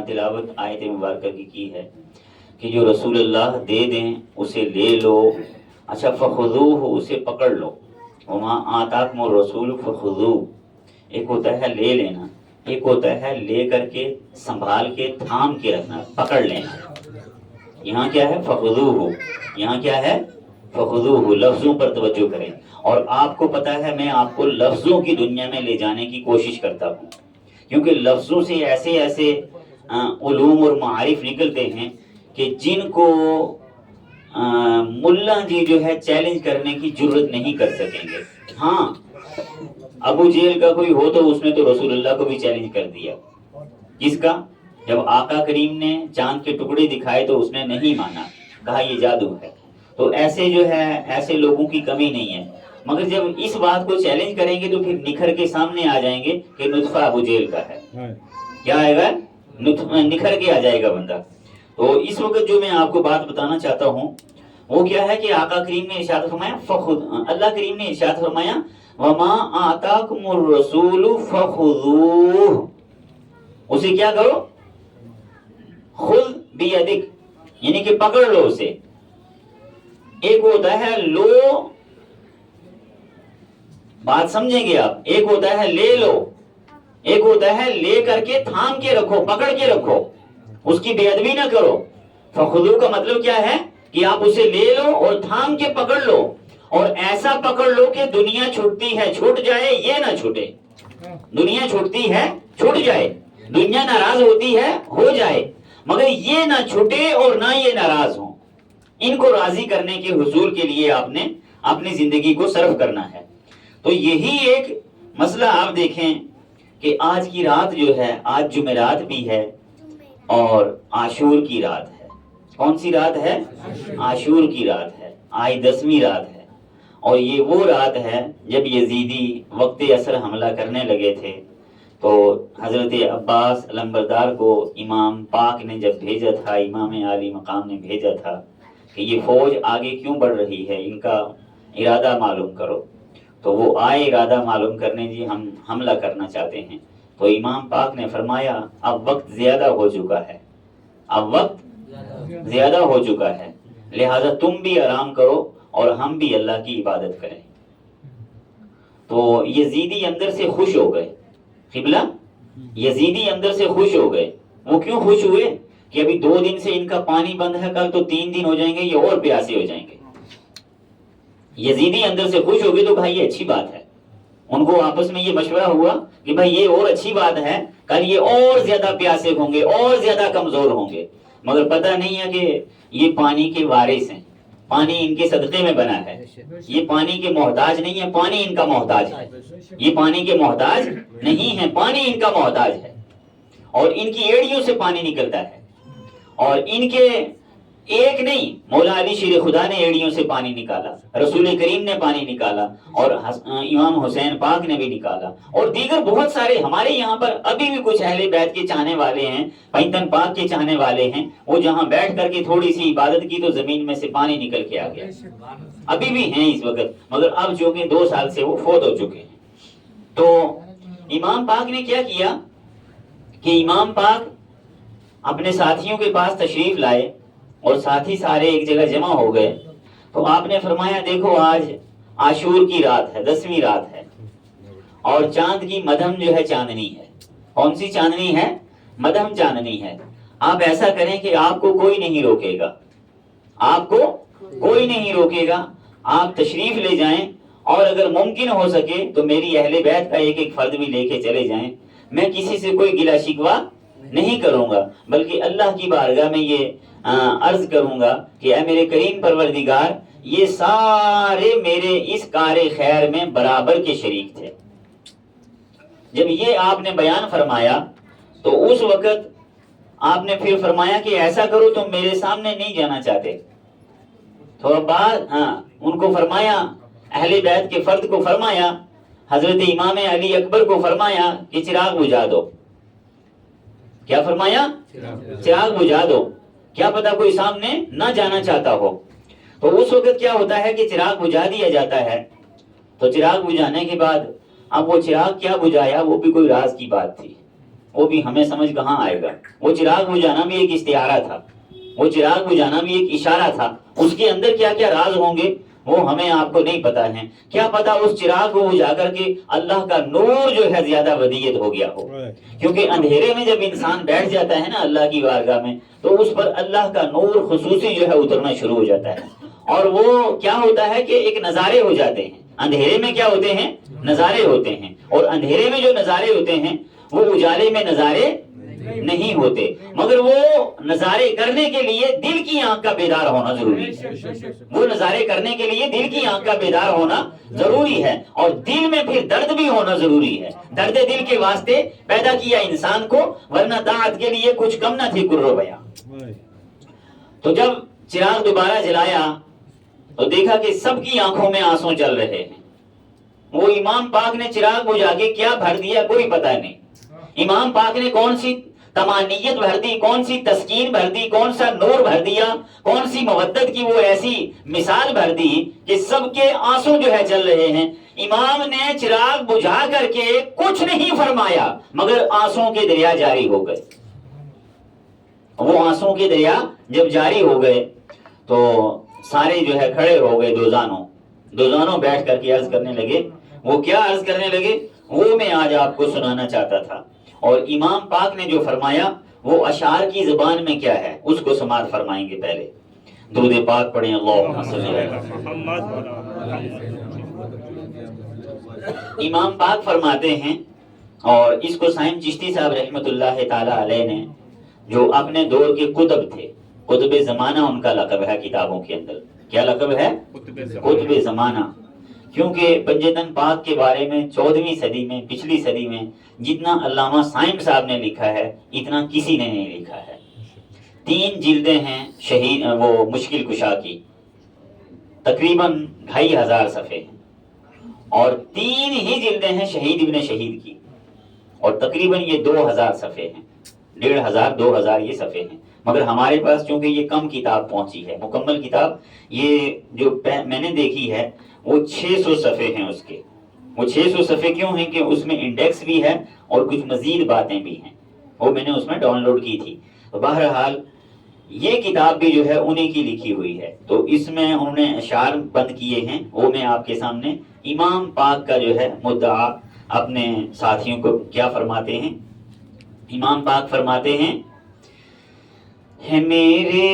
تلاوت آیت مبارکہ کی ہے کہ جو رسول اللہ دے دیں اسے لے لو. اچھا فخذوہ، اسے پکڑ لو. وما آتاکم الرسول فخذوہ، ایک ہوتا ہے لے لینا، ایک ہوتا ہے لے کر کے سنبھال کے تھام کے رکھنا، پکڑ لینا. یہاں کیا ہے فخذوہ، یہاں کیا ہے فخذوہ. لفظوں پر توجہ کریں. اور آپ کو پتا ہے میں آپ کو لفظوں کی دنیا میں لے جانے کی کوشش کرتا ہوں، کیونکہ لفظوں سے ایسے ایسے علوم اور معارف نکلتے ہیں کہ جن کو ملا جی جو ہے چیلنج کرنے کی جرت نہیں کر سکیں گے. ہاں ابو جہل کا کوئی ہو تو اس نے تو رسول اللہ کو بھی چیلنج کر دیا. کس کا؟ جب آقا کریم نے چاند کے ٹکڑے دکھائے تو اس نے نہیں مانا، کہا یہ جادو ہے. تو ایسے جو ہے ایسے لوگوں کی کمی نہیں ہے، مگر جب اس بات کو چیلنج کریں گے تو پھر نکھر کے سامنے آ جائیں گے کہ نطفہ ابو جہل کا ہے. کیا آئے گا؟ نکھر کے آ جائے گا بندہ. تو اس وقت جو میں آپ کو بات بتانا چاہتا ہوں وہ کیا ہے کہ آقا کریم نے ارشاد فرمایا اللہ کریم نے ارشاد فرمایا وما آتاکم الرسول فخذوہ، اسے کیا کرو؟ خذ بیدک، یعنی کہ پکڑ لو اسے. ایک ہوتا ہے لو، بات سمجھیں گے آپ، ایک ہوتا ہے لے لو، ایک ہوتا ہے لے کر کے تھام کے رکھو، پکڑ کے رکھو، اس کی بے ادبی نہ کرو. فخذو کا مطلب کیا ہے کہ آپ اسے لے لو اور تھام کے پکڑ لو، اور ایسا پکڑ لو کہ دنیا چھوٹتی ہے چھوٹ جائے یہ نہ چھوٹے. دنیا چھوٹتی ہے چھوٹ جائے، دنیا ناراض ہوتی ہے ہو جائے، مگر یہ نہ چھوٹے اور نہ یہ ناراض ہوں. ان کو راضی کرنے کے حصول کے لیے آپ نے اپنی زندگی کو صرف کرنا ہے. تو یہی ایک مسئلہ آپ دیکھیں کہ آج کی رات جو ہے، آج جمعرات بھی ہے اور عاشور کی رات ہے. کون سی رات ہے؟ عاشور کی رات ہے، آج 10ویں رات ہے. اور یہ وہ رات ہے جب یزیدی وقت عصر حملہ کرنے لگے تھے. تو حضرت عباس علمبردار کو امام پاک نے جب بھیجا تھا، امام عالی مقام نے بھیجا تھا کہ یہ فوج آگے کیوں بڑھ رہی ہے، ان کا ارادہ معلوم کرو. تو وہ آئے ارادہ معلوم کرنے، جی ہم حملہ کرنا چاہتے ہیں. تو امام پاک نے فرمایا اب وقت زیادہ ہو چکا ہے، اب وقت زیادہ ہو چکا ہے، لہذا تم بھی آرام کرو اور ہم بھی اللہ کی عبادت کریں. تو یزیدی اندر سے خوش ہو گئے، قبلہ یزیدی اندر سے خوش ہو گئے. وہ کیوں خوش ہوئے کہ ابھی 2 دن سے ان کا پانی بند ہے، کل تو 3 دن ہو جائیں گے، یہ اور پیاسے ہو جائیں گے. یزیدی اندر سے خوش ہو گئے تو بھائی یہ اچھی بات ہے. ان کو آپس میں یہ مشورہ ہوا کہ بھائی یہ اور اچھی بات ہے، کل یہ اور زیادہ پیاسے ہوں گے، اور زیادہ کمزور ہوں گے. مگر پتہ نہیں ہے کہ یہ پانی کے وارث ہیں، پانی ان کے صدقے میں بنا ہے. یہ پانی کے محتاج نہیں ہے، پانی ان کا محتاج ہے. یہ پانی کے محتاج نہیں ہے، پانی ان کا محتاج ہے. اور ان کی ایڑیوں سے پانی نکلتا ہے، اور ان کے ایک نہیں، مولا علی شیر خدا نے ایڑیوں سے پانی نکالا، رسول کریم نے پانی نکالا، اور امام حسین پاک نے بھی نکالا، اور دیگر بہت سارے ہمارے یہاں پر ابھی بھی کچھ اہل بیت کے چاہنے والے ہیں، پینتن پاک کے چاہنے والے ہیں. وہ جہاں بیٹھ کر کے تھوڑی سی عبادت کی تو زمین میں سے پانی نکل کے آ گیا. ابھی بھی ہیں اس وقت، مگر اب جو کہ 2 سال سے وہ فوت ہو چکے ہیں. تو امام پاک نے کیا کیا کہ امام پاک اپنے ساتھیوں کے پاس تشریف لائے اور ساتھی سارے ایک جگہ جمع ہو گئے. تو آپ نے فرمایا دیکھو آج عاشور کی رات ہے، 10ویں رات ہے، اور چاند کی مدھم جو ہے چاندنی ہے. کون سی چاندنی ہے؟ مدھم چاندنی ہے. آپ ایسا کریں کہ آپ کو کوئی نہیں روکے گا، آپ کو کوئی نہیں روکے گا، آپ تشریف لے جائیں، اور اگر ممکن ہو سکے تو میری اہل بیت کا ایک ایک فرد بھی لے کے چلے جائیں. میں کسی سے کوئی گلہ شکوہ نہیں کروں گا، بلکہ اللہ کی بارگاہ میں یہ عرض کروں گا کہ اے میرے کریم پروردگار، یہ سارے میرے اس کار خیر میں برابر کے شریک تھے. جب یہ آپ نے بیان فرمایا تو اس وقت آپ نے پھر فرمایا کہ ایسا کرو تم میرے سامنے نہیں جانا چاہتے. تھوڑا بعد ان کو فرمایا، اہل بیت کے فرد کو فرمایا، حضرت امام علی اکبر کو فرمایا کہ چراغ بجھا دو. کیا فرمایا؟ چراغ بجھا دو، کیا پتا کوئی سامنے نہ جانا چاہتا ہو. تو اس وقت کیا ہوتا ہے کہ چراغ بجھا دیا جاتا ہے. تو چراغ بجھانے کے بعد اب وہ چراغ کیا بجھایا، وہ بھی کوئی راز کی بات تھی. وہ بھی ہمیں سمجھ کہاں آئے گا. وہ چراغ بجھانا بھی ایک استعارہ تھا, وہ چراغ بجھانا بھی ایک اشارہ تھا. اس کے اندر کیا کیا راز ہوں گے وہ ہمیں آپ کو نہیں پتا ہے. کیا پتا اس چراغ کو بجھا کر کے اللہ کا نور جو ہے زیادہ ودیت ہو گیا ہو, کیونکہ اندھیرے میں جب انسان بیٹھ جاتا ہے نا اللہ کی بارگاہ میں تو اس پر اللہ کا نور خصوصی جو ہے اترنا شروع ہو جاتا ہے. اور وہ کیا ہوتا ہے کہ ایک نظارے ہو جاتے ہیں. اندھیرے میں کیا ہوتے ہیں؟ نظارے ہوتے ہیں. اور اندھیرے میں جو نظارے ہوتے ہیں وہ اجالے میں نظارے نہیں ہوتے, مگر وہ نظارے کرنے کے لیے دل کی آنکھ کا بیدار ہونا ضروری ہے. وہ نظارے کرنے کے لیے دل کی آنکھ کا بیدار ہونا ضروری ہے, اور دل میں پھر درد بھی ہونا ضروری ہے. درد دل کے واسطے پیدا کیا انسان کو, ورنہ طاعت کے لیے کچھ کم نہ تھی کرو بیا. تو جب چراغ دوبارہ جلایا تو دیکھا کہ سب کی آنکھوں میں آنسو چل رہے ہیں. وہ امام پاک نے چراغ بجھا کے کیا بھر دیا کوئی پتہ نہیں. امام پاک نے کون سی تمانیت بھر دی, کون سی تسکین بھر دی, کون سا نور بھر دیا, کون سی مودت کی وہ ایسی مثال بھر دی کہ سب کے آنسو جو ہے چل رہے ہیں. امام نے چراغ بجھا کر کے کچھ نہیں فرمایا مگر آنسو کے دریا جاری ہو گئے. وہ آنسو کے دریا جب جاری ہو گئے تو سارے جو ہے کھڑے ہو گئے. دوزانوں بیٹھ کر کے عرض کرنے لگے. وہ کیا عرض کرنے لگے وہ میں آج آپ کو سنانا چاہتا تھا. اور امام پاک نے جو فرمایا وہ اشعار کی زبان میں کیا ہے اس کو سماعت فرمائیں گے. پہلے درود پاک پڑھیں. اللہم صلی اللہ. امام پاک فرماتے ہیں, اور اس کو سائم چشتی صاحب رحمت اللہ تعالی علیہ نے, جو اپنے دور کے قطب تھے, قطب زمانہ ان کا لقب ہے کتابوں کے اندر. کیا لقب ہے؟ قطب زمانہ. کیونکہ پنجتن پاک کے بارے میں 14ویں صدی میں, پچھلی صدی میں جتنا علامہ سائم صاحب نے لکھا ہے اتنا کسی نے نہیں لکھا ہے. 3 جلدیں ہیں شہید وہ مشکل کشا کی, تقریباً 2500 صفحے ہیں, اور 3 ہی جلدیں ہیں شہید ابن شہید کی, اور تقریباً یہ 2000 صفحے ہیں. 1500 2000 یہ صفحے ہیں. مگر ہمارے پاس چونکہ یہ کم کتاب پہنچی ہے, مکمل کتاب یہ جو میں نے دیکھی ہے وہ 600 صفحے ہیں اس کے. وہ 600 صفحے کیوں ہیں کہ اس میں انڈیکس بھی ہے اور کچھ مزید باتیں بھی ہیں, وہ میں نے اس میں ڈاؤن لوڈ کی تھی. تو بہرحال یہ کتاب بھی جو ہے انہیں کی لکھی ہوئی ہے. تو اس میں انہوں نے اشعار بند کیے ہیں, وہ میں آپ کے سامنے امام پاک کا جو ہے مدعا اپنے ساتھیوں کو کیا فرماتے ہیں. امام پاک فرماتے ہیں ہے میرے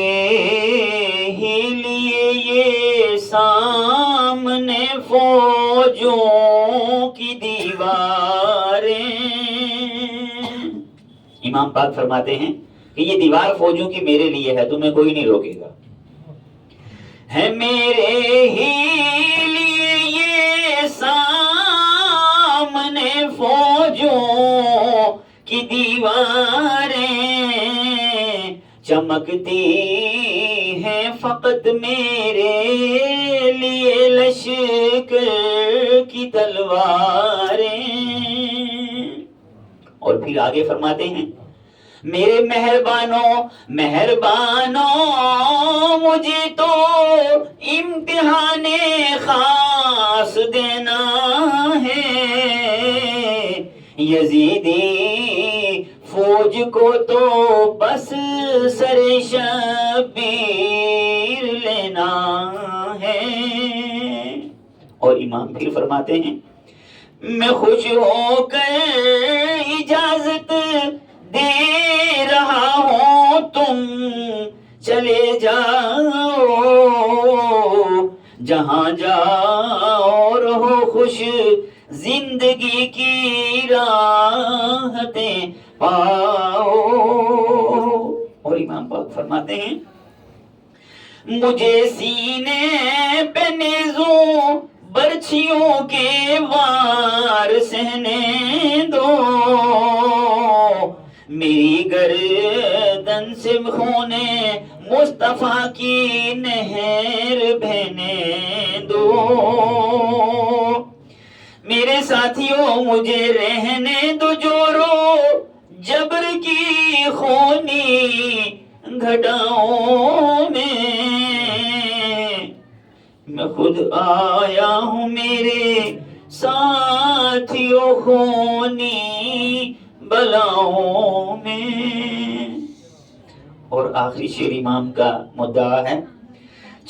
ہی لیے یہ سامنے فوجوں کی دیواریں. امام پاک فرماتے ہیں کہ یہ دیوار فوجوں کی میرے لیے ہے, تمہیں کوئی نہیں روکے گا. ہے میرے ہی لیے یہ سامنے فوجوں کی دیواریں, چمکتی ہیں فقط میرے لیے لشکر کی تلواریں. اور پھر آگے فرماتے ہیں میرے مہربانوں مجھے تو امتحان خاص دینا ہے. یزیدی فوج کو تو بس سر شبیر لینا ہے. اور امام پھر فرماتے ہیں میں خوش ہو کر اجازت دے رہا ہوں تم چلے جاؤ, جہاں جاؤ رہو خوش زندگی کی راحتیں پاؤ. اور امام پاک فرماتے ہیں مجھے سینے پہ نیزوں برچھیوں کے وار سہنے دو, میری گردن سے خون مصطفیٰ کی نہر بہنے دو. میرے ساتھیوں مجھے رہنے دو جورو جبر کی خونی گھٹاؤں میں, میں خود آیا ہوں میرے ساتھیوں خونی بلاؤں میں. اور آخری شعر امام کا مدعا ہے،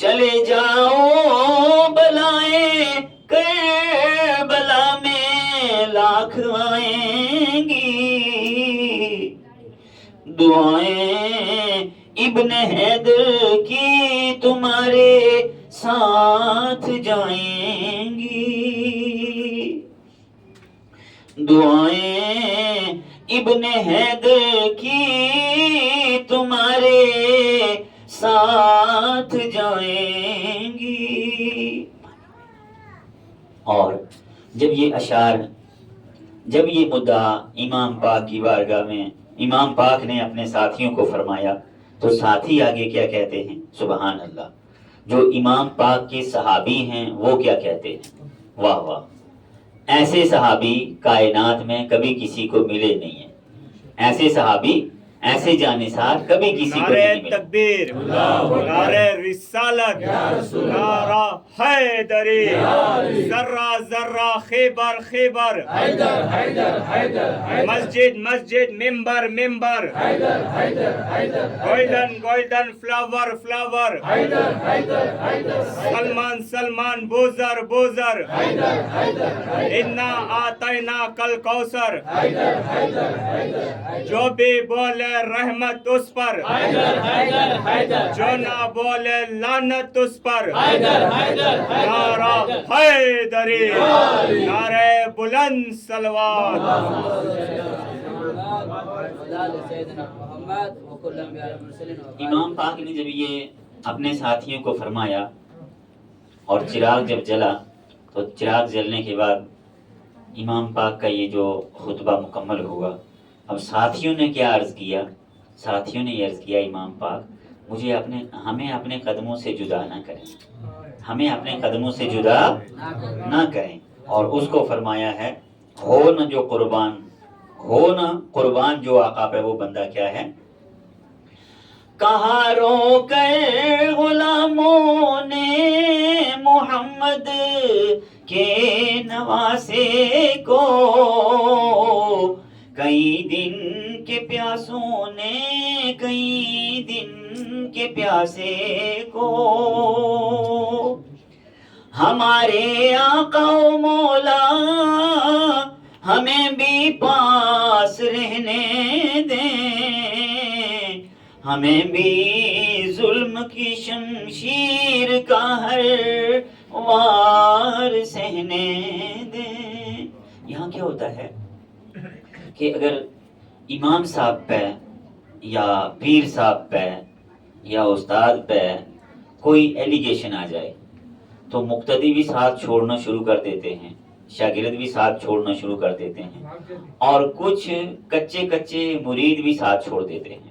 چلے جاؤ بلائیں کربلا میں لاکھ آئیں گی، دعائیں ابن حیدر کی تمہارے ساتھ جائیں گی، دعائیں ابن حیدر کی تمہارے ساتھ جائیں گی. اور جب یہ اشعار، جب یہ مدعا امام پاک کی بارگاہ میں امام پاک نے اپنے ساتھیوں کو فرمایا تو ساتھی آگے کیا کہتے ہیں؟ سبحان اللہ. جو امام پاک کے صحابی ہیں وہ کیا کہتے ہیں؟ واہ واہ، ایسے صحابی کائنات میں کبھی کسی کو ملے نہیں ہیں. ایسے صحابی، ایسے جانثار کبھی کسی کو نہیں ملے. نعرہ تکبیر، نعرہ رسالت، نعرہ حیدری، ذرہ ذرہ خیبر خیبر، مسجد مسجد، ممبر ممبر، golden golden flower flower, Salman Salman بوزر بوزر، انا آتینا کل کوثر، جو بھی بولے رحمت اس پر، جو نہ بولے لعنت اس پر. نعرہ حیدری، نعرہ بلند صلوات. امام پاک نے جب یہ اپنے ساتھیوں کو فرمایا اور چراغ جب جلا تو چراغ جلنے کے بعد امام پاک کا یہ جو خطبہ مکمل ہوا. اب ساتھیوں نے کیا عرض کیا؟ ساتھیوں نے یہ عرض کیا، امام پاک ہمیں اپنے قدموں سے جدا نہ کریں، ہمیں اپنے قدموں سے جدا نہ کریں. اور اس کو فرمایا ہے، ہو نہ جو قربان، ہو نہ قربان جو آقا پہ وہ بندہ کیا ہے. کہاں رو کر غلاموں نے محمد کے نواسے کو، کئی دن کے پیاسوں نے کئی دن کے پیاسے کو، ہمارے آقا و مولا ہمیں بھی پاس رہنے دیں، ہمیں بھی ظلم کی شمشیر کا ہر وار سہنے دیں. یہاں کیا ہوتا ہے کہ اگر امام صاحب پہ یا پیر صاحب پہ یا استاد پہ کوئی ایلیگیشن آ جائے تو مقتدی بھی ساتھ چھوڑنا شروع کر دیتے ہیں، شاگرد بھی ساتھ چھوڑنا شروع کر دیتے ہیں، اور کچھ کچے کچے مرید بھی ساتھ چھوڑ دیتے ہیں.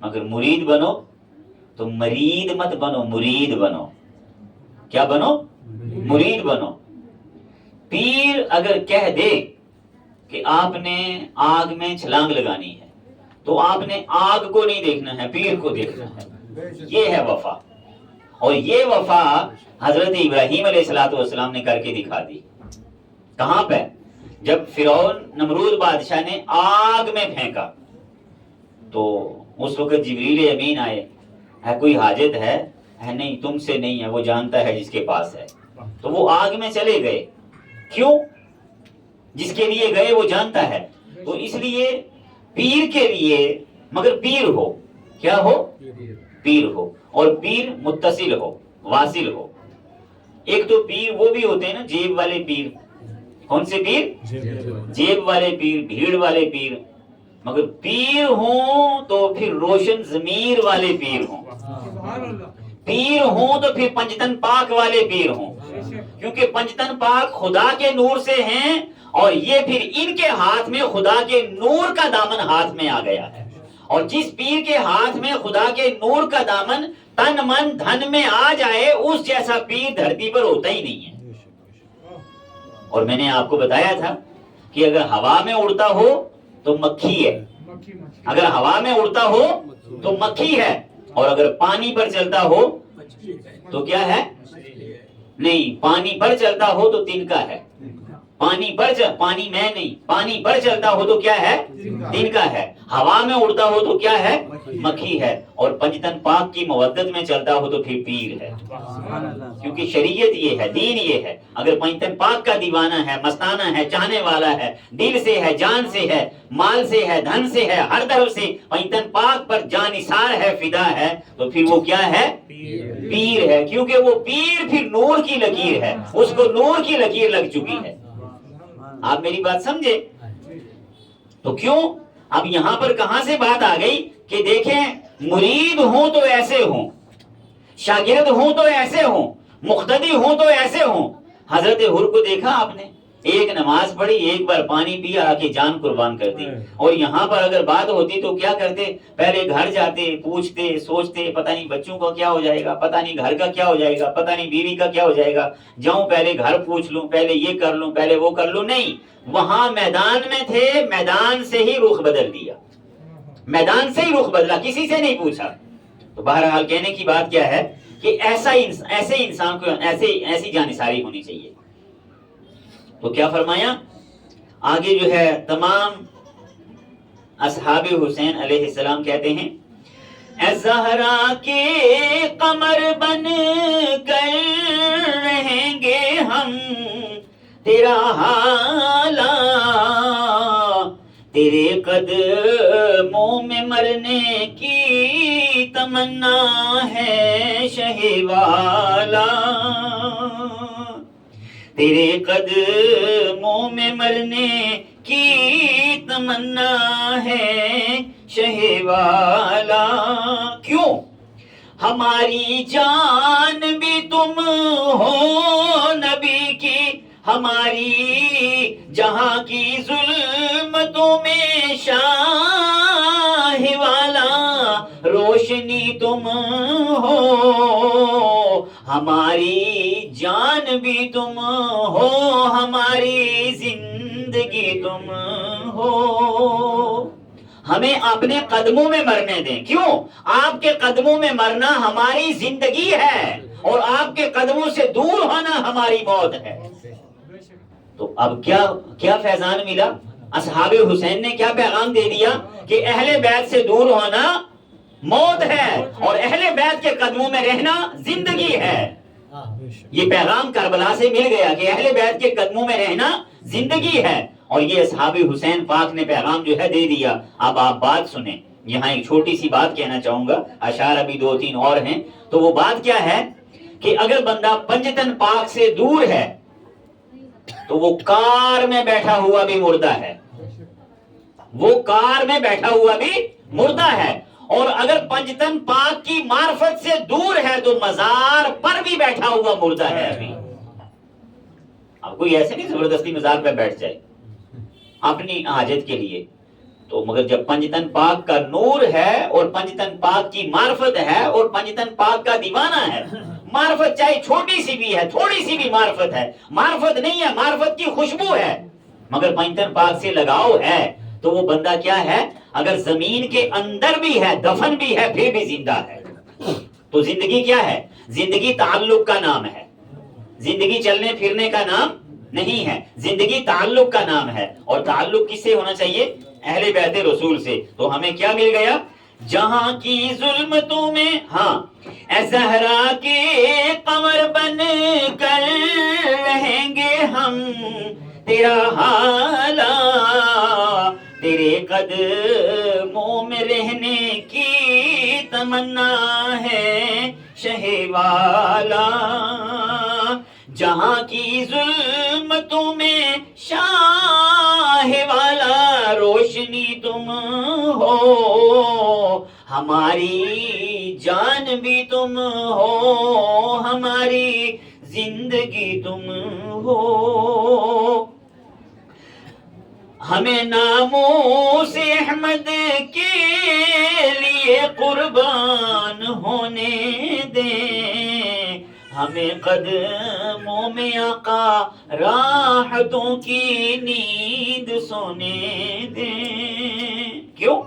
مگر مرید بنو تو مرید مت بنو، مرید بنو. کیا بنو؟ مرید بنو. پیر اگر کہہ دے کہ آپ نے آگ میں چھلانگ لگانی ہے تو آپ نے آگ کو نہیں دیکھنا ہے، پیر کو دیکھنا ہے. یہ ہے وفا. اور یہ وفا حضرت ابراہیم علیہ السلام نے کر کے دکھا دی. کہاں پہ؟ جب فرعون نمرود بادشاہ نے آگ میں پھینکا تو اس وقت جبریل امین آئے، ہے کوئی حاجت ہے نہیں، تم سے نہیں ہے، وہ جانتا ہے جس کے پاس ہے. تو وہ آگ میں چلے گئے. کیوں؟ جس کے لیے گئے وہ جانتا ہے. تو اس لیے پیر کے لیے، مگر پیر ہو، کیا ہو؟ پیر ہو. اور پیر متصل ہو، واصل ہو. ایک تو پیر وہ بھی ہوتے ہیں نا جیب والے پیر. کون سے پیر؟ جیب والے پیر، بھیڑ والے پیر. مگر پیر ہوں تو پھر روشن ضمیر والے پیر ہوں. پیر ہوں تو پھر پنجتن پاک والے پیر ہوں، کیونکہ پنجتن پاک خدا کے نور سے ہیں، اور یہ پھر ان کے ہاتھ میں خدا کے نور کا دامن ہاتھ میں آ گیا ہے. اور جس پیر کے ہاتھ میں خدا کے نور کا دامن تن من دھن میں آ جائے، اس جیسا پیر دھرتی پر ہوتا ہی نہیں ہے. اور میں نے آپ کو بتایا تھا کہ اگر ہوا میں اڑتا ہو تو مکھی ہے، اگر ہوا میں اڑتا ہو تو مکھی ہے، اور اگر پانی پر چلتا ہو تو کیا ہے؟ نہیں، پانی پر چلتا ہو تو تنکا ہے. پانی میں نہیں، پانی پر چلتا ہو تو کیا ہے؟ دن کا ہے، ہوا میں اڑتا ہو تو کیا ہے؟ مکھی ہے، اور پنجتن پاک کی مودت میں چلتا ہو تو پھر پیر ہے، کیونکہ شریعت یہ ہے، دین یہ ہے۔ اگر پنجتن پاک کا دیوانہ ہے، مستانہ ہے، چاہنے والا ہے، دل سے ہے، جان سے ہے، مال سے ہے، دھن سے ہے، ہر طرف سے پنجتن پاک پر جان نثار ہے، فدا ہے، تو پھر وہ کیا ہے؟ پیر ہے، کیونکہ وہ پیر پھر نور کی لکیر ہے، اس کو نور کی لکیر لگ چکی ہے۔ آپ میری بات سمجھے؟ تو کیوں اب یہاں پر کہاں سے بات آ گئی کہ دیکھیں مرید ہوں تو ایسے ہوں، شاگرد ہوں تو ایسے ہوں، مقتدی ہوں تو ایسے ہوں۔ حضرت حر کو دیکھا آپ نے، ایک نماز پڑھی، ایک بار پانی پیا، آ کے جان قربان کر دی۔ اور یہاں پر اگر بات ہوتی تو کیا کرتے؟ پہلے گھر جاتے، پوچھتے، سوچتے، پتہ نہیں بچوں کا کیا ہو جائے گا، پتہ نہیں گھر کا کیا ہو جائے گا، پتہ نہیں بیوی کا کیا ہو جائے گا، جاؤں پہلے گھر پوچھ لوں، پہلے یہ کر لوں، پہلے وہ کر لوں۔ نہیں، وہاں میدان میں تھے، میدان سے ہی رخ بدل دیا، میدان سے ہی رخ بدلا، کسی سے نہیں پوچھا۔ تو بہرحال کہنے کی بات کیا ہے کہ ایسے انسان کو ایسی جانثاری ہونی چاہیے۔ تو کیا فرمایا آگے جو ہے، تمام اصحاب حسین علیہ السلام کہتے ہیں اے زہرا کے قمر بن کر رہیں گے ہم، تیرا حالہ تیرے قدموں میں مرنے کی تمنا ہے شہ والا، تیرے قدموں میں مرنے کی تمنا ہے شہ والا۔ کیوں؟ ہماری جان بھی تم ہو نبی کی، ہماری جہاں کی ظلمتوں میں شاہ والا، روشنی تم ہو، ہماری جان بھی تم ہو، ہماری زندگی تم ہو، ہمیں اپنے قدموں میں مرنے دیں۔ کیوں؟ آپ کے قدموں میں مرنا ہماری زندگی ہے، اور آپ کے قدموں سے دور ہونا ہماری موت ہے۔ تو اب کیا فیضان ملا؟ اصحاب حسین نے کیا پیغام دے دیا کہ اہل بیت سے دور ہونا موت ہے، اور اہل بیت کے قدموں میں رہنا زندگی ہے۔ یہ پیغام کربلا سے مل گیا کہ اہل بیت کے قدموں میں رہنا زندگی ہے، اور یہ اصحاب حسین پاک نے پیغام جو ہے دے دیا۔ اب آپ بات سنیں، یہاں ایک چھوٹی سی بات کہنا چاہوں گا، اشعار ابھی 2-3 اور ہیں۔ تو وہ بات کیا ہے کہ اگر بندہ پنجتن پاک سے دور ہے تو وہ کار میں بیٹھا ہوا بھی مردہ ہے، وہ کار میں بیٹھا ہوا بھی مردہ ہے، اور اگر پنجتن پاک کی معرفت سے دور ہے تو مزار پر بھی بیٹھا ہوا مردہ ہے ابھی۔ اب کوئی ایسے نہیں زبردستی مزار پہ بیٹھ جائے اپنی حاجت کے لیے، تو مگر جب پنجتن پاک کا نور ہے اور پنجتن پاک کی معرفت ہے اور پنجتن پاک کا دیوانہ ہے، معرفت چاہے چھوٹی سی بھی ہے، تھوڑی سی بھی معرفت ہے، معرفت نہیں ہے، معرفت کی خوشبو ہے، مگر پنجتن پاک سے لگاؤ ہے، تو وہ بندہ کیا ہے؟ اگر زمین کے اندر بھی ہے، دفن بھی ہے، پھر بھی زندہ ہے۔ تو زندگی کیا ہے؟ زندگی تعلق کا نام ہے، زندگی چلنے پھرنے کا نام نہیں ہے، زندگی تعلق کا نام ہے، اور تعلق کس سے ہونا چاہیے؟ اہل بیت رسول سے۔ تو ہمیں کیا مل گیا؟ جہاں کی ظلمتوں میں، ہاں، اے زہرا کے قمر بن کر رہیں گے ہم، تیرا حالہ تیرے قدموں میں رہنے کی تمنا ہے شہ والا، جہاں کی ظلمتوں میں شاہ والا، روشنی تم ہو، ہماری جان بھی تم ہو، ہماری زندگی تم ہو، ہمیں ناموس احمد کے لیے قربان ہونے دیں، ہمیں قدموں میں آقا راحتوں کی نیند سونے دیں۔ کیوں؟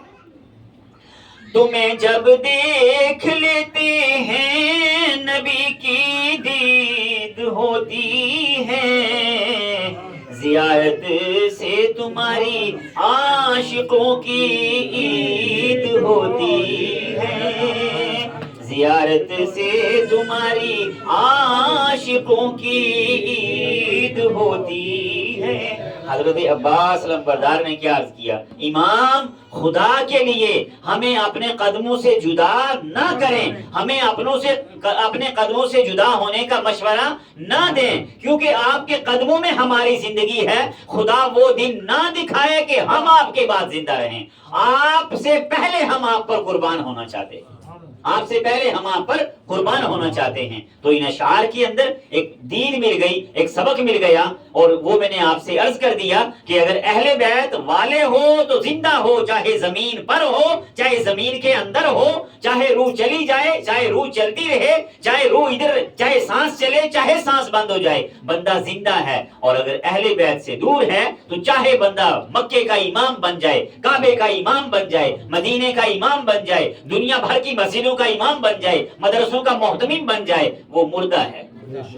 تمہیں جب دیکھ لیتے ہیں نبی کی دید ہوتی ہے، زیارت سے تمہاری عاشقوں کی عید ہوتی ہے، زیارت سے تمہاری عاشقوں کی عید ہوتی ہے۔ حضرت عباس لمبردار نے کیا عرض کیا، امام خدا کے لیے ہمیں اپنے قدموں سے جدا نہ کریں، ہمیں اپنے قدموں سے جدا ہونے کا مشورہ نہ دیں، کیونکہ آپ کے قدموں میں ہماری زندگی ہے۔ خدا وہ دن نہ دکھائے کہ ہم آپ کے بعد زندہ رہیں، آپ سے پہلے ہم آپ پر قربان ہونا چاہتے ہیں، آپ سے پہلے ہم آپ پر قربان ہونا چاہتے ہیں۔ تو ان اشعار کے اندر ایک دین مل گئی، ایک سبق مل گیا، اور وہ میں نے آپ سے عرض کر دیا کہ اگر اہل بیت والے ہو تو زندہ ہو، چاہے زمین پر ہو چاہے زمین کے اندر ہو، چاہے روح چلی جائے چاہے روح چلتی رہے، چاہے روح ادھر چاہے سانس چلے چاہے سانس بند ہو جائے، بندہ زندہ ہے۔ اور اگر اہل بیت سے دور ہے تو چاہے بندہ مکے کا امام بن جائے، کعبے کا امام بن جائے، مدینے کا امام بن جائے، دنیا بھر کی مسجدوں کا امام بن جائے، مدرسوں کا محتمم بن جائے، وہ مردہ ہے،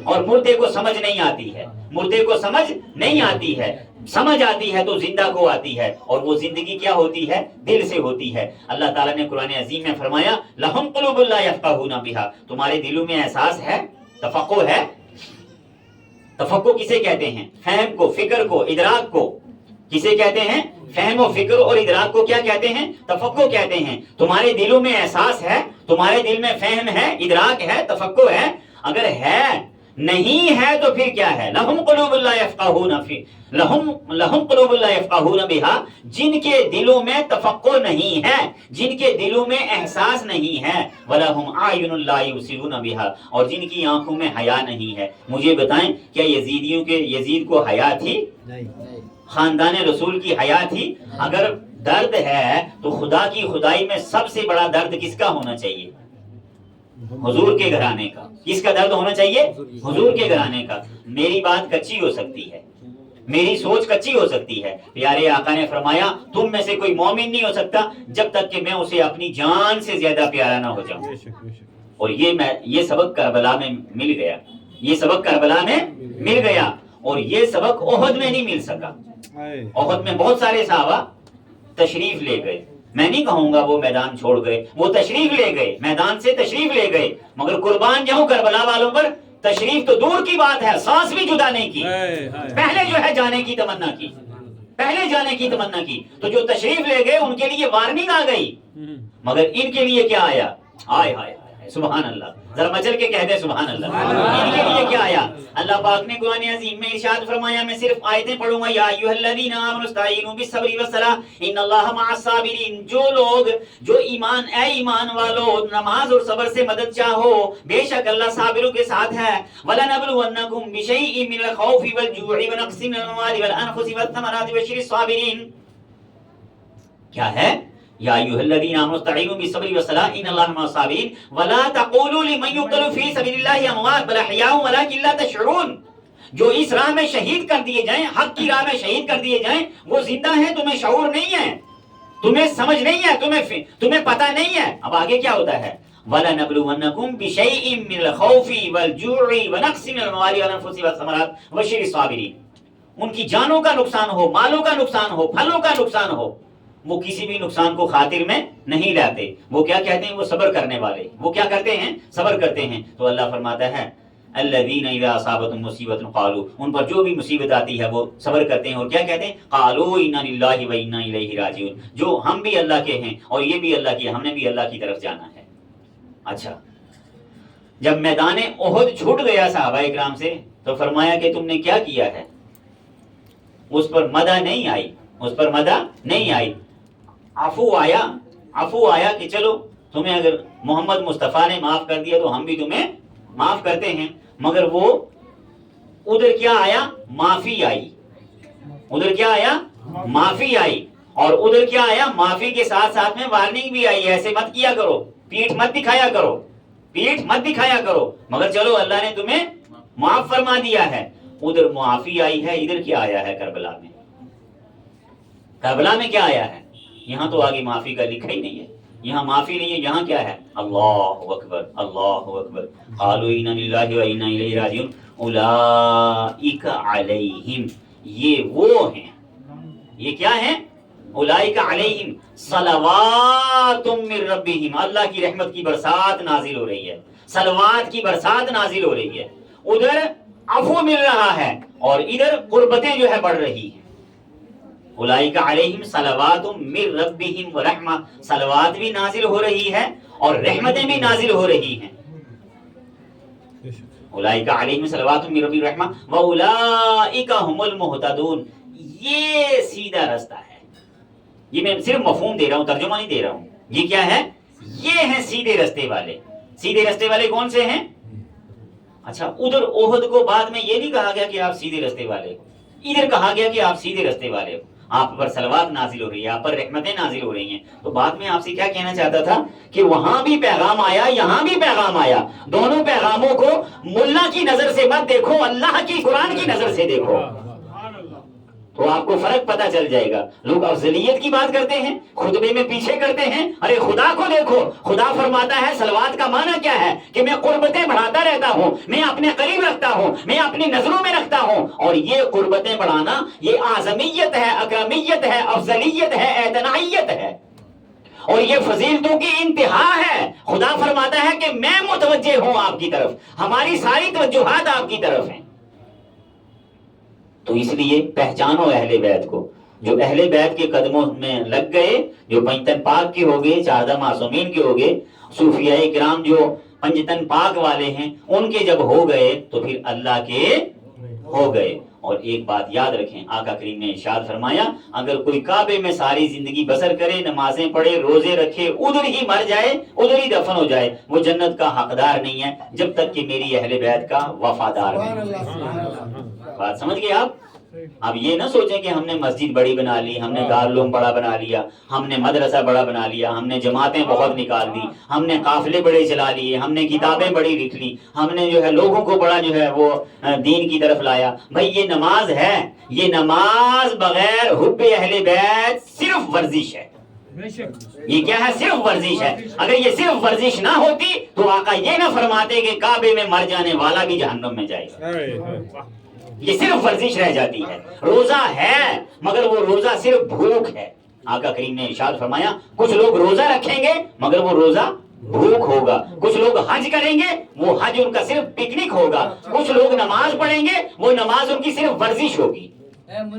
اور مردے کو سمجھ نہیں آتی ہے، مردے کو سمجھ نہیں آتی ہے، سمجھ آتی ہے تو زندہ کو آتی ہے، اور وہ زندگی کیا ہوتی ہے؟ دل سے ہوتی ہے۔ اللہ تعالیٰ نے قرآن عظیم میں فرمایا لَهُمْ قُلُوبٌ لَا يَفْقَهُونَ بِهَا، تمہارے دلوں میں احساس ہے، تفقہ ہے۔ تفقہ کسے کہتے ہیں؟ فہم کو، فکر کو، ادراک کو کسے کہتے ہیں؟ فہم و فکر اور ادراک کو کیا کہتے ہیں؟ تفقہ کہتے ہیں۔ تمہارے دلوں میں احساس ہے، تمہارے دل میں فہم ہے، ادراک ہے، تفقہ ہے۔ اگر ہے نہیں ہے تو پھر کیا ہے؟ لَهُمْ قُلُوبٌ لَا يَفْقَهُونَ لَهُمْ قُلُوبٌ لَا يَفْقَهُونَ بِهَا، جن کے دلوں میں تفقہ نہیں ہے، جن کے دلوں میں احساس نہیں ہے، وَلَهُمْ أَعْيُنٌ لَا يُبْصِرُونَ بِهَا، اور جن کی آنکھوں میں حیا نہیں ہے۔ مجھے بتائیں کیا یزید کو حیا تھی؟ خاندان رسول کی حیا تھی؟ اگر درد ہے تو خدا کی خدائی میں سب سے بڑا درد کس کا ہونا چاہیے؟ حضور کے گھرانے کا۔ کس کا درد ہونا چاہیے؟ حضور کے گھرانے کا۔ میری بات کچی ہو سکتی ہے، میری سوچ کچی ہو سکتی ہے، پیارے آقا نے فرمایا تم میں سے کوئی مومن نہیں ہو سکتا جب تک کہ میں اسے اپنی جان سے زیادہ پیارا نہ ہو جاؤں۔ اور یہ سبق کربلا میں مل گیا، یہ سبق کربلا میں مل گیا، اور یہ سبق احد میں نہیں مل سکا۔ احد میں بہت سارے صحابہ تشریف لے گئے، میں نہیں کہوں گا وہ میدان چھوڑ گئے، وہ تشریف لے گئے، میدان سے تشریف لے گئے، مگر قربان جاؤں کربلا والوں پر تشریف تو دور کی بات ہے، سانس بھی جدا نہیں کی، پہلے جو ہے جانے کی تمنا کی، پہلے جانے کی تمنا کی۔ تو جو تشریف لے گئے ان کے لیے وارننگ آ گئی، مگر ان کے لیے کیا آیا؟ آئے ہائے سبحان اللہ، ذرا مچل کے کہہ دے سبحان اللہ۔ ان کے لیے کیا آیا؟ اللہ پاک نے قرآن عظیم میں ارشاد فرمایا، میں صرف آیتیں پڑھوں گا، یا ایھا الذین آمنوا استعینوا بالصبر والصلاۃ ان اللہ مع الصابرین، جو لوگ جو اے ایمان والو نماز اور صبر سے مدد چاہو، بے شک اللہ صابروں کے ساتھ ہے۔ وَلَنَبْلُوَنَّکُمْ بِشَیْءٍ مِّنَ الْخَوْفِ وَالْجُوعِ وَنَقْصٍ مِّنَ الْأَمْوَالِ وَالْأَنفُسِ وَالثَّمَرَاتِ وَبَشِّرِ الصَّابِرِينَ۔ کیا ہے؟ یا ایھا الذین آمنوا استعینوا بالصبر والصلاۃ ان اللہ مع الصابرین ولا تقولوا لمن یقتل فی سبیل اللہ اموات بل احیاء ولکن لا تشعرون، جو اس راہ میں شہید کر دیے جائیں، حق کی راہ میں شہید کر دیے جائیں، وہ زندہ ہیں، تمہیں شعور نہیں ہے، تمہیں سمجھ نہیں ہے، تمہیں پتہ نہیں ہے۔ اب آگے کیا ہوتا ہے؟ وَلَنَبْلُوَنَّكُمْ بِشَيْءٍ مِّنَ الْخَوْفِ وَالْجُوعِ وَنَقْصٍ مِّنَ الْأَمْوَالِ وَالْأَنفُسِ وَالثَّمَرَاتِ وَبَشِّرِ الصَّابِرِينَ۔ ان کی جانوں کا نقصان ہو، مالوں کا نقصان ہو، پھلوں کا نقصان ہو، وہ کسی بھی نقصان کو خاطر میں نہیں لاتے۔ وہ کیا کہتے ہیں؟ وہ صبر کرنے والے، وہ کیا کرتے ہیں؟ صبر کرتے ہیں۔ تو اللہ فرماتا ہے الذین اذا اصابتهم مصیبۃ قالوا، ان پر جو بھی مصیبت آتی ہے وہ صبر کرتے ہیں، اور کیا کہتے ہیں؟ قالوا انا للہ و انا الیہ راجعون، جو ہم بھی اللہ کے ہیں اور یہ بھی اللہ کے، ہم نے بھی اللہ کی طرف جانا ہے۔ اچھا، جب میدان احد چھوٹ گیا صحابہ اکرام سے تو فرمایا کہ تم نے کیا کیا ہے؟ اس پر مدح نہیں آئی، اس پر مدح نہیں آئی، عفو آیا کہ چلو تمہیں اگر محمد مصطفیٰ نے معاف کر دیا تو ہم بھی تمہیں معاف کرتے ہیں۔ مگر وہ ادھر کیا آیا؟ معافی آئی، ادھر کیا آیا؟ معافی آئی، اور ادھر کیا آیا؟ معافی کے ساتھ ساتھ میں وارننگ بھی آئی، ایسے مت کیا کرو، پیٹھ مت دکھایا کرو، پیٹھ مت دکھایا کرو، مگر چلو اللہ نے تمہیں معاف فرما دیا ہے۔ ادھر معافی آئی ہے، ادھر کیا آیا ہے؟ کربلا میں، کربلا میں کیا آیا ہے؟ یہاں تو آگے معافی کا لکھا ہی نہیں ہے، یہاں معافی نہیں ہے، یہاں کیا ہے؟ اللہ اکبر، اللہ اکبر، قالوا انا للہ و انا الیہ راجعون اولئک علیہم، یہ وہ ہیں، یہ کیا ہیں؟ اولئک علیہم صلوات من ربہم، اللہ کی رحمت کی برسات نازل ہو رہی ہے، صلوات کی برسات نازل ہو رہی ہے، ادھر عفو مل رہا ہے اور ادھر قربتیں جو ہے بڑھ رہی ہیں۔ اولئک علیہم صلوات من ربہم ورحمہ، صلوات بھی نازل ہو رہی ہے اور رحمتیں بھی نازل ہو رہی ہیں۔ اولئک علیہم صلوات من ربہم ورحمہ واولئک ھم المہتدون، یہ سیدھا رستہ ہے۔ یہ میں صرف مفہوم دے رہا ہوں، ترجمہ نہیں دے رہا ہوں۔ یہ کیا ہے؟ یہ ہیں سیدھے رستے والے۔ سیدھے رستے والے کون سے ہیں؟ اچھا، ادھر احد کو بعد میں یہ نہیں کہا گیا کہ آپ سیدھے رستے والے ہو، ادھر کہا گیا کہ آپ سیدھے رستے والے ہو، آپ پر صلوات نازل ہو رہی ہے، آپ پر رحمتیں نازل ہو رہی ہیں۔ تو بعد میں آپ سے کیا کہنا چاہتا تھا کہ وہاں بھی پیغام آیا، یہاں بھی پیغام آیا، دونوں پیغاموں کو ملا کی نظر سے مت دیکھو، اللہ کی قرآن کی نظر سے دیکھو، تو آپ کو فرق پتہ چل جائے گا۔ لوگ افضلیت کی بات کرتے ہیں، خطبے میں پیچھے کرتے ہیں، ارے خدا کو دیکھو، خدا فرماتا ہے صلوات کا معنی کیا ہے کہ میں قربتیں بڑھاتا رہتا ہوں، میں اپنے قریب رکھتا ہوں، میں اپنی نظروں میں رکھتا ہوں، اور یہ قربتیں بڑھانا یہ اعظمیت ہے، اکرمیت ہے، افضلیت ہے، اعتنائیت ہے، اور یہ فضیلتوں کی انتہا ہے۔ خدا فرماتا ہے کہ میں متوجہ ہوں آپ کی طرف، ہماری ساری توجہات آپ کی طرف ہیں۔ تو اس لیے پہچانو اہل بیت کو، جو اہل بیت کے قدموں میں لگ گئے، جو پنجتن پاک کے ہو گئے، 14 معصومین کے ہو گئے، صوفیاء کرام جو پنجتن پاک والے ہیں، ان کے جب ہو گئے تو پھر اللہ کے ہو گئے۔ اور ایک بات یاد رکھیں، آقا کریم نے ارشاد فرمایا، اگر کوئی کعبے میں ساری زندگی بسر کرے، نمازیں پڑھے، روزے رکھے، ادھر ہی مر جائے، ادھر ہی دفن ہو جائے، وہ جنت کا حقدار نہیں ہے جب تک کہ میری اہل بیت کا وفادار نہیں۔ بات سمجھ گئے آپ؟ اب یہ نہ سوچیں کہ ہم نے مسجد بڑی بنا لی، ہم نے دارالعلوم بڑا بنا لیا، ہم نے مدرسہ بڑا بنا لیا، ہم نے جماعتیں بہت نکال دی، ہم نے قافلے بڑے چلا لیے، ہم نے کتابیں بڑی لکھ لی، ہم نے جو ہے لوگوں کو بڑا جو ہے وہ دین کی طرف لایا۔ بھائی یہ نماز ہے، یہ نماز بغیر حب اہل بیت صرف ورزش ہے۔ یہ کیا ہے؟ صرف ورزش ہے۔ اگر یہ صرف ورزش نہ ہوتی تو آقا یہ نہ فرماتے کہ کعبے میں مر جانے والا بھی جہنم میں جائے گا۔ یہ صرف ورزش رہ جاتی ہے۔ روزہ ہے مگر وہ روزہ صرف بھوک ہے۔ آقا کریم نے ارشاد فرمایا، کچھ لوگ روزہ رکھیں گے مگر وہ روزہ بھوک ہوگا، کچھ لوگ حج کریں گے، وہ حج ان کا صرف پکنک ہوگا، کچھ لوگ نماز پڑھیں گے، وہ نماز ان کی صرف ورزش ہوگی،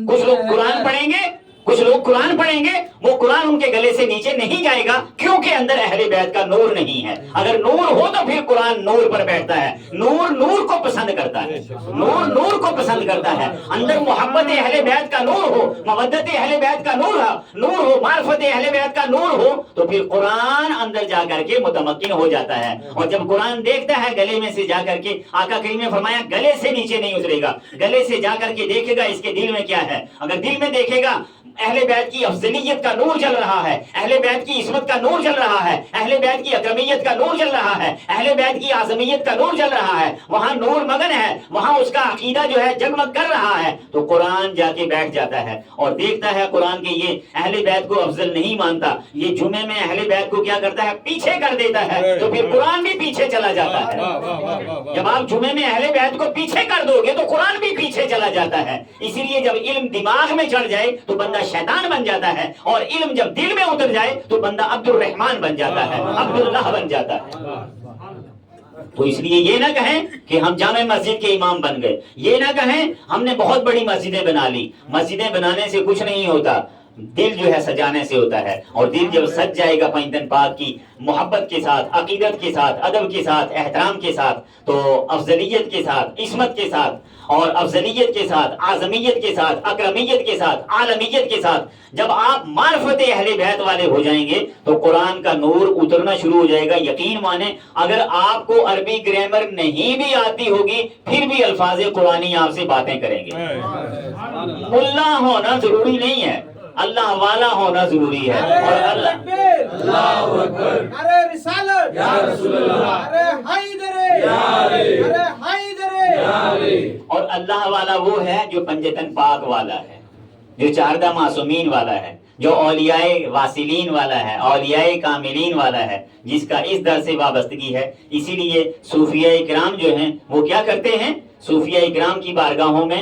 کچھ لوگ قرآن پڑھیں گے، کچھ لوگ قرآن پڑھیں گے، وہ قرآن ان کے گلے سے نیچے نہیں جائے گا کیونکہ اندر اہل بیت کا نور نہیں ہے۔ اگر نور ہو تو پھر قرآن نور پر بیٹھتا ہے، نور نور کو پسند کرتا ہے، نور نور کو پسند کرتا ہے۔ اندر محبت اہل بیت کا نور ہو، مودت اہل بیت کا نور ہو، معرفت اہل بیت کا نور ہو تو پھر قرآن اندر جا کر کے متمکن ہو جاتا ہے۔ اور جب قرآن دیکھتا ہے گلے میں سے جا کر کے، آقا کریم نے فرمایا گلے سے نیچے نہیں اترے گا، گلے سے جا کر کے دیکھے گا اس کے دل میں کیا ہے۔ اگر دل میں دیکھے گا اہل بیت کی افضلیت کا نور جل رہا ہے، اہل بیت کی عصمت کا نور جل رہا ہے، اہل بیت کی اکرمیت کا نور جل رہا ہے، اہل بیت کی اعظمیت کا نور جل رہا ہے، وہاں نور مگن ہے، وہاں اس کا عقیدہ جو ہے جگمگ کر رہا ہے، تو قرآن جا کے بیٹھ جاتا ہے اور دیکھتا ہے قرآن کے یہ اہل بیت کو افضل نہیں مانتا، یہ جمعے میں اہل بیت کو کیا کرتا ہے؟ پیچھے کر دیتا ہے، تو پھر قرآن بھی پیچھے چلا جاتا ہے۔ جب آپ جمعے میں اہل بیت کو پیچھے کر دو گے تو قرآن بھی پیچھے چلا جاتا ہے۔ اسی لیے جب علم دماغ میں چڑھ جائے تو بندہ شیطان بن جاتا ہے، اور علم جب دل میں اتر جائے تو بندہ عبد الرحمن بن جاتا ہے، عبداللہ بن جاتا ہے۔ تو اس لیے یہ نہ کہیں کہ ہم جامع مسجد کے امام بن گئے، یہ نہ کہیں ہم نے بہت بڑی مسجدیں بنا لی۔ مسجدیں بنانے سے کچھ نہیں ہوتا، دل جو ہے سجانے سے ہوتا ہے، اور دل جب سج جائے گا پنجتن پاک کی محبت کے ساتھ، عقیدت کے ساتھ، ادب کے ساتھ، احترام کے ساتھ، تو افضلیت کے ساتھ، عصمت کے ساتھ، اور افضلیت کے ساتھ، اعظمیت کے ساتھ، اکرمیت کے ساتھ، عالمیت کے ساتھ جب آپ معرفت اہل بیت والے ہو جائیں گے تو قرآن کا نور اترنا شروع ہو جائے گا۔ یقین مانیں اگر آپ کو عربی گرامر نہیں بھی آتی ہوگی پھر بھی الفاظ قرآنی آپ سے باتیں کریں گے۔ ملا ہونا ضروری نہیں ہے، اللہ والا ہونا ضروری ہے۔ اور اللہ اکبر، ارے رسالت یا رسول اللہ، ارے حیدر یا علی، ارے حیدر یا علی۔ اور اللہ والا وہ ہے جو پنجتن پاک والا ہے، جو 14 معصومین والا ہے، جو اولیاء واصلین والا ہے، اولیاء کاملین والا ہے، جس کا اس در سے وابستگی ہے۔ اسی لیے صوفیاء کرام جو ہیں وہ کیا کرتے ہیں؟ صوفیاء کرام کی بارگاہوں میں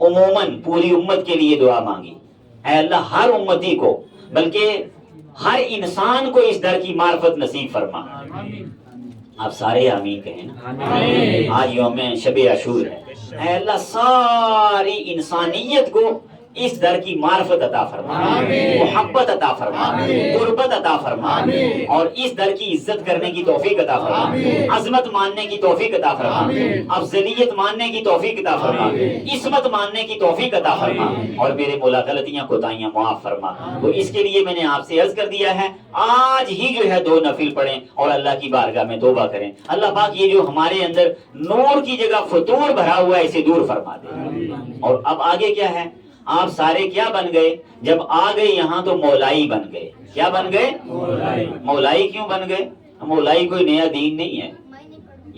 عموماً پوری امت کے لیے دعا مانگی، اے اللہ ہر امتی کو بلکہ ہر انسان کو اس در کی معرفت نصیب فرما۔ آپ سارے آمین کہیں نا، آج یوم شب عاشور ہے، اے اللہ ساری انسانیت کو اس در کی معرفت عطا فرما، محبت عطا فرما، قربت عطا فرما، اور اس در کی عزت کرنے کی توفیق عطا فرما، عظمت ماننے کی توفیق عطا فرما، افضلیت ماننے کی توفیق عطا فرما، عصمت ماننے کی توفیق عطا فرما، اور میرے مولا غلطیاں کوتاہیاں معاف فرما۔ تو اس کے لیے میں نے آپ سے عرض کر دیا ہے آج ہی جو ہے 2 نفل پڑھیں اور اللہ کی بارگاہ میں توبہ کریں۔ اللہ پاک یہ جو ہمارے اندر نور کی جگہ فتور بھرا ہوا ہے اسے دور فرما دے۔ اور اب آگے کیا ہے؟ آپ سارے کیا بن گئے؟ جب آ گئے یہاں تو مولائی بن گئے۔ کیا بن گئے؟ مولائی کیوں بن گئے؟ مولائی کوئی نیا دین نہیں ہے،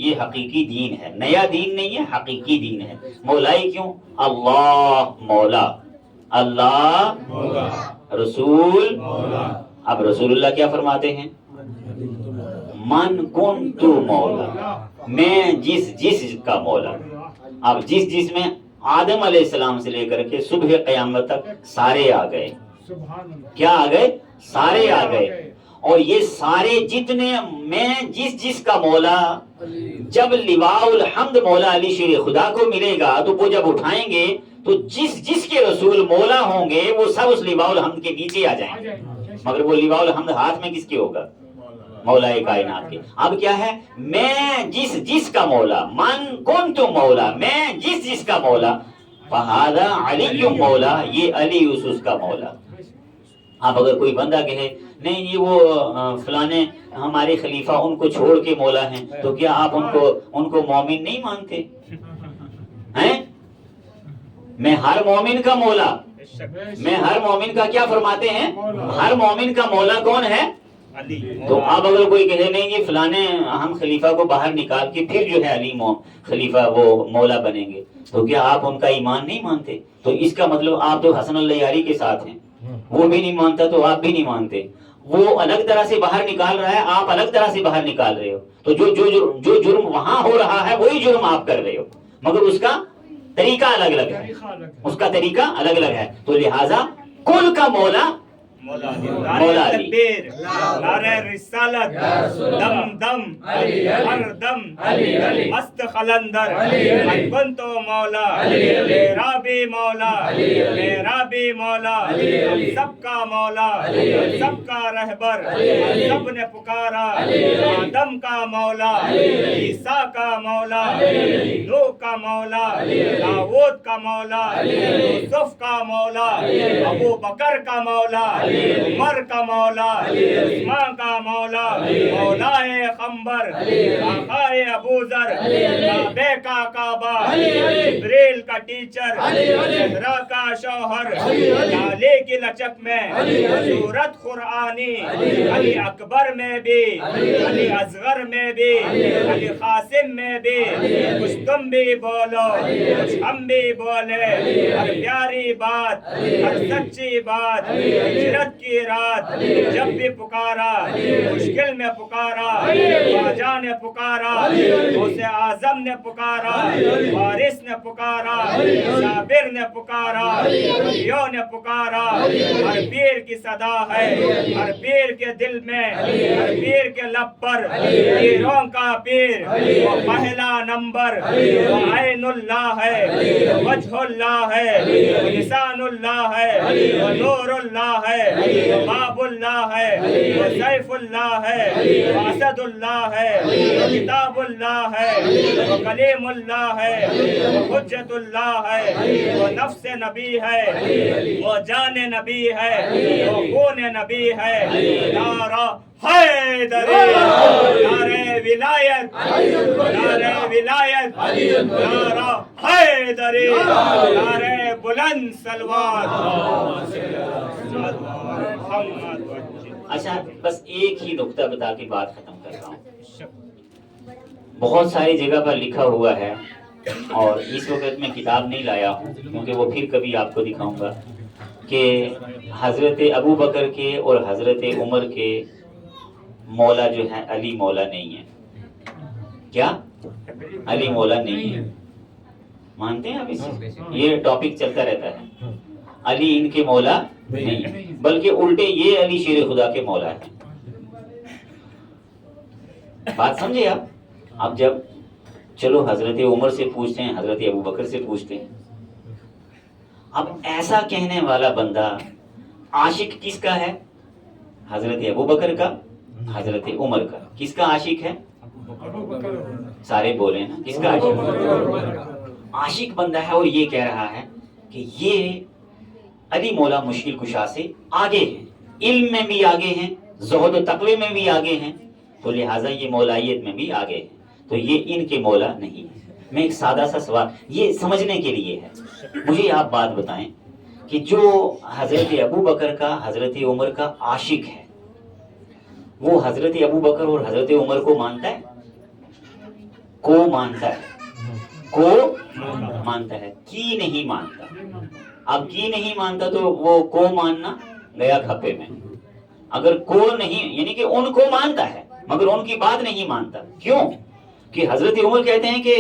یہ حقیقی دین ہے، نیا دین نہیں ہے، حقیقی دین ہے۔ مولائی کیوں؟ اللہ مولا، اللہ مولا، رسول مولا۔ اب رسول اللہ کیا فرماتے ہیں؟ من کنت مولا، میں جس کا مولا۔ اب جس میں آدم علیہ السلام سے لے کر کے صبح قیامت تک سارے آ گئے۔ کیا آ گئے؟ سارے آ گئے۔ اور یہ سارے جتنے میں جس کا مولا، جب لواء الحمد مولا علی شیر خدا کو ملے گا تو وہ جب اٹھائیں گے تو جس کے رسول مولا ہوں گے وہ سب اس لواء الحمد کے نیچے آ جائیں گے، مگر وہ لواء الحمد ہاتھ میں کس کے ہوگا؟ مولا کائنات کے۔ اب کیا ہے؟ میں جس کا مولا، من کنت مولا، میں جس کا مولا، فہذا علی مولا، یہ علی اس کا مولا۔ اب اگر کوئی بندہ کہے نہیں یہ وہ فلانے ہمارے خلیفہ ان کو چھوڑ کے مولا ہیں، تو کیا آپ ان کو مومن نہیں مانتے ہیں؟ میں ہر مومن کا مولا، میں ہر مومن کا کیا فرماتے ہیں؟ ہر مومن کا مولا کون ہے؟ تو اب اگر کوئی کہے نہیں یہ فلانے ہم خلیفہ کو باہر نکال کے پھر جو ہے علی خلیفہ وہ مولا بنیں گے، تو کیا آپ ان کا ایمان نہیں مانتے؟ تو اس کا مطلب آپ تو حسن اللہ یاری کے ساتھ ہیں، وہ بھی نہیں مانتا تو آپ بھی نہیں مانتے۔ وہ الگ طرح سے باہر نکال رہا ہے، آپ الگ طرح سے باہر نکال رہے ہو، تو جو جرم وہاں ہو رہا ہے وہی جرم آپ کر رہے ہو، مگر اس کا طریقہ الگ الگ ہے، اس کا طریقہ الگ الگ ہے۔ تو لہٰذا کل کا مولا مولا علی، نعرہ رسالت، دم دم ہر دم مست خلندر، من کنت مولا، میرا بھی مولا، میرا بھی مولا، سب کا مولا، سب کا رہبر، سب نے پکارا آدم کا مولا، عیسیٰ کا مولا، نوح کا مولا، داؤد کا مولا، یوسف کا مولا، ابو بکر کا مولا، عمر کا مولا، عثمان کا مولا، مولائے قمبر، آقائے ابوذر، کعبے کا کعبہ، جبریل کا ٹیچر، اسرا کا شوہر، ڈالے کی لچک میں سورت قرآنی، علی اکبر میں بھی، علی اصغر میں بھی، علی قاسم میں بھی، کچھ تم بھی بولو کچھ ہم بھی بولے، ہر پیاری بات، ہر سچی بات، ہجرت کی رات جب بھی پکارا، مشکل میں پکارا، خواجہ نے پکارا، غوث اعظم نے پکارا، وارث نے پکارا، صابر نے پکارا، ولیوں نے پکارا، ہر پیر کی صدا ہے، ہر پیر کے دل میں، ہر پیر کے لب پر، پیروں کا پیر وہ پہلا نمبر، وہ عین اللہ ہے، وہ وجہ اللہ ہے، وہ لسان اللہ ہے، وہ نور اللہ ہے، وہ باب اللہ ہے، وہ سیف اللہ ہے، وہ اسد اللہ ہے، وہ کتاب اللہ ہے، وہ کلیم اللہ ہے، وہ حجت اللہ ہے، وہ نفس نبی ہے، وہ جان نبی ہے، وہ خون نبی ہے۔ نعرہ حیدری، نعرہ ولایت، نعرہ ولایت، نعرہ حیدری، نعرہ بلند سلوات۔ اچھا بس ایک ہی نقطہ بتا کے بات ختم کر رہا ہوں۔ بہت ساری جگہ پر لکھا ہوا ہے اور اس وقت میں کتاب نہیں لایا ہوں کیونکہ وہ پھر کبھی آپ کو دکھاؤں گا کہ حضرت ابو بکر کے اور حضرت عمر کے مولا جو ہے علی مولا نہیں ہے۔ کیا؟ علی مولا نہیں ہے، مانتے ہیں آپ اس چیز کو؟ یہ ٹاپک چلتا رہتا ہے علی ان کے مولا نہیں بلکہ الٹے یہ علی شیر خدا کے مولا ہے. بات سمجھے آپ؟ اب جب چلو حضرت عمر سے پوچھتے ہیں, حضرت ابو بکر سے پوچھتے ہیں, اب ایسا کہنے والا بندہ عاشق کس کا ہے؟ حضرت ابو بکر کا, حضرت عمر کا. کس کا عاشق ہے؟ سارے بولے نا, کس کا عاشق؟ عاشق بندہ ہے اور یہ کہہ رہا ہے کہ یہ علی مولا مشکل کشا سے آگے ہیں, علم میں بھی آگے ہیں, زہد و تقوی میں بھی آگے ہیں, تو لہٰذا یہ مولائیت میں بھی آگے ہیں, تو یہ ان کے مولا نہیں ہے. میں ایک سادہ سا سوال یہ سمجھنے کے لیے ہے, مجھے آپ بات بتائیں کہ جو حضرت ابو بکر کا حضرت عمر کا عاشق ہے وہ حضرت ابو بکر اور حضرت عمر کو مانتا ہے؟ کو مانتا ہے, کو مانتا ہے, کی نہیں مانتا. اب کی نہیں مانتا تو وہ کو ماننا گیا کھپے میں. اگر کو نہیں یعنی کہ ان کو مانتا ہے مگر ان کی بات نہیں مانتا. کیوں؟ کہ حضرت عمر کہتے ہیں کہ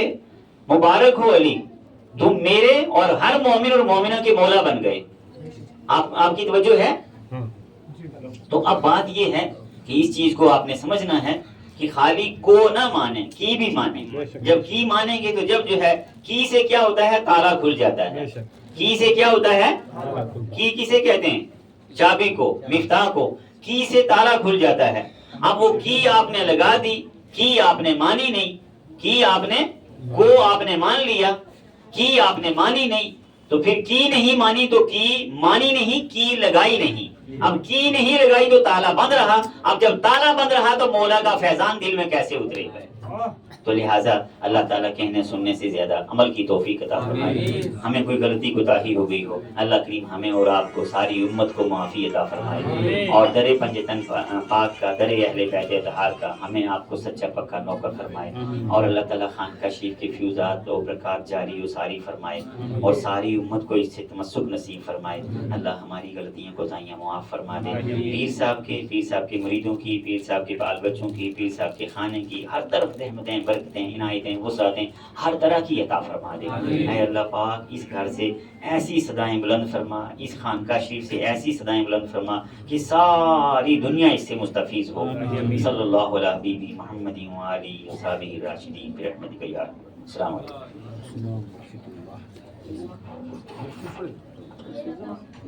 مبارک ہو علی, تم میرے اور ہر مومن اور مومنہ کے مولا بن گئے. آپ کی توجہ ہے؟ تو اب بات یہ ہے کہ اس چیز کو آپ نے سمجھنا ہے کہ خالی کو نہ مانے, کی بھی مانے. جب کی مانیں گے تو جب جو ہے کی سے کیا ہوتا ہے, تالا کھل جاتا ہے. کی سے کیا ہوتا ہے, کی کسے کہتے ہیں؟ چابی کو, مفتاح کو. کی سے تالا کھل جاتا ہے. اب وہ کی آپ نے لگا دی, کی آپ نے مانی نہیں, کی آپ نے کو آپ نے مان لیا, کی آپ نے مانی نہیں, تو پھر کی نہیں مانی تو کی مانی نہیں, کی لگائی نہیں. اب کی نہیں لگائی تو تالا بند رہا. اب جب تالا بند رہا تو مولا کا فیضان دل میں کیسے اترے گا؟ تو لہٰذا اللہ تعالیٰ کہنے سننے سے زیادہ عمل کی توفیق عطا فرمائے. ہمیں کوئی غلطی کوتاہی ہو گئی ہو, اللہ کریم ہمیں اور آپ کو ساری امت کو معافی عطا فرمائے, اور در پنجتن پاک کا, در اہل بیت اطہار کا ہمیں آپ کو سچا پکا نوکر فرمائے, اور اللہ تعالیٰ خانقاہ شریف کے فیوزات و برکات جاری و ساری فرمائے, اور ساری امت کو اس سے تمسک نصیب فرمائے. اللہ ہماری غلطیاں کوتاہیاں معاف فرما دے. پیر صاحب کے مریدوں کی, پیر صاحب کے بال بچوں کی, پیر صاحب کے خانے کی, ہر طرف رحمتیں, برکتیں, عنایتیں, وسعتیں ہر طرح کی عطا فرما دے. اے اللہ پاک اس گھر سے ایسی صدائیں بلند فرما, اس خانقاہ شریف سے ایسی صدائیں بلند فرما کہ ساری دنیا اس سے مستفیض ہو. صلی اللہ علیہ حبیبی محمد و آلہ وصحبہ الراشدین برحمتک یا ارحم. السلام علیکم.